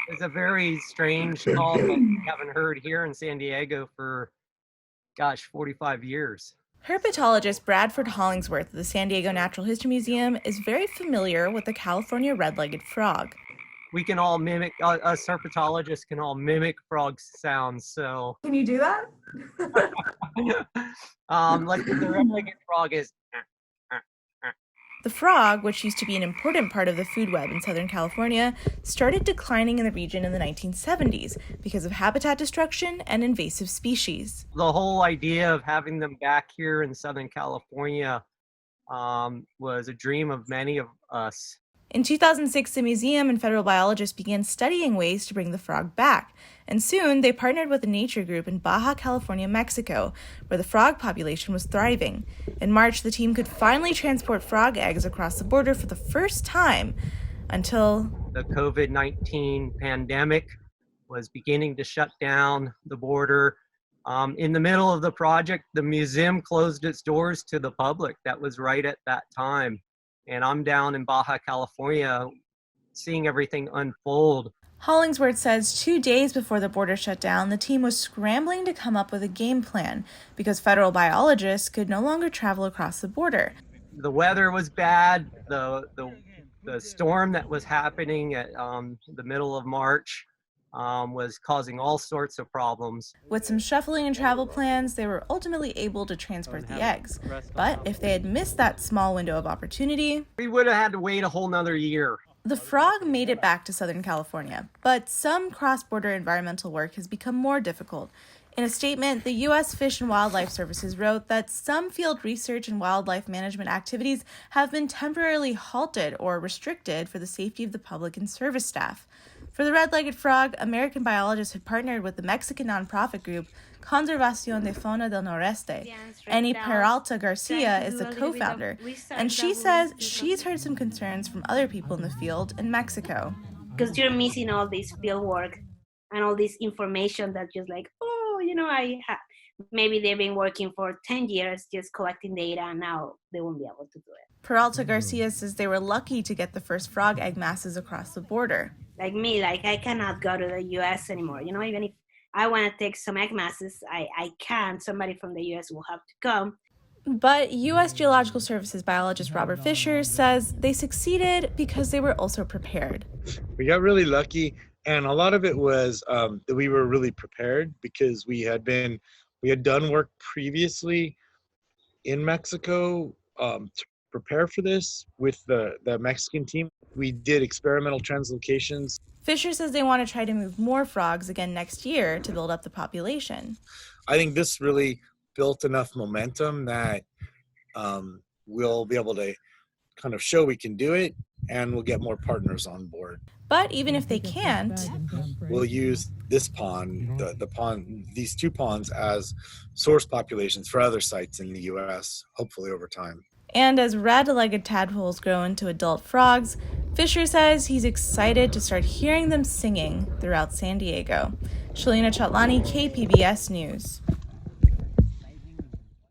It's a very strange call that we haven't heard here in San Diego for, 45 years. Herpetologist Bradford Hollingsworth of the San Diego Natural History Museum is very familiar with the California red-legged frog. We can all mimic, us herpetologists can all mimic frog sounds, so. Can you do that? Like the red-legged frog is. The frog, which used to be an important part of the food web in Southern California, started declining in the region in the 1970s because of habitat destruction and invasive species. The whole idea of having them back here in Southern California was a dream of many of us. In 2006, the museum and federal biologists began studying ways to bring the frog back, and soon they partnered with a nature group in Baja California, Mexico, where the frog population was thriving. In March, the team could finally transport frog eggs across the border for the first time until the COVID-19 pandemic was beginning to shut down the border. In the middle of the project, the museum closed its doors to the public. That was right at that time. And I'm down in Baja California seeing everything unfold. Hollingsworth says 2 days before the border shut down, the team was scrambling to come up with a game plan because federal biologists could no longer travel across the border. The weather was bad. The storm that was happening at the middle of March was causing all sorts of problems. With some shuffling and travel plans, they were ultimately able to transport the eggs. But if they had missed that small window of opportunity, we would have had to wait a whole nother year. The frog made it back to Southern California, but some cross-border environmental work has become more difficult. In a statement, the U.S. Fish and Wildlife Services wrote that some field research and wildlife management activities have been temporarily halted or restricted for the safety of the public and service staff. For the red-legged frog, American biologists had partnered with the Mexican nonprofit group Conservación de Fauna del Noreste. Annie Peralta Garcia is the co-founder, and she says she's heard some concerns from other people in the field in Mexico. Because you're missing all this field work and all this information that just like, maybe they've been working for 10 years just collecting data and now they won't be able to do it. Peralta Garcia says they were lucky to get the first frog egg masses across the border. Like me, I cannot go to the U.S. anymore. Even if I want to take some egg masses, I can't. Somebody from the U.S. will have to come. But U.S. Geological Services biologist Robert Fisher says they succeeded because they were also prepared. We got really lucky, and a lot of it was that we were really prepared because we had done work previously in Mexico to prepare for this with the Mexican team. We did experimental translocations. Fisher says they want to try to move more frogs again next year to build up the population. I think this really built enough momentum that we'll be able to kind of show we can do it, and we'll get more partners on board. But even if they can't, we'll use this pond, these two ponds as source populations for other sites in the U.S., hopefully over time. And as red-legged tadpoles grow into adult frogs, Fisher says he's excited to start hearing them singing throughout San Diego. Shalina Chatlani, KPBS News.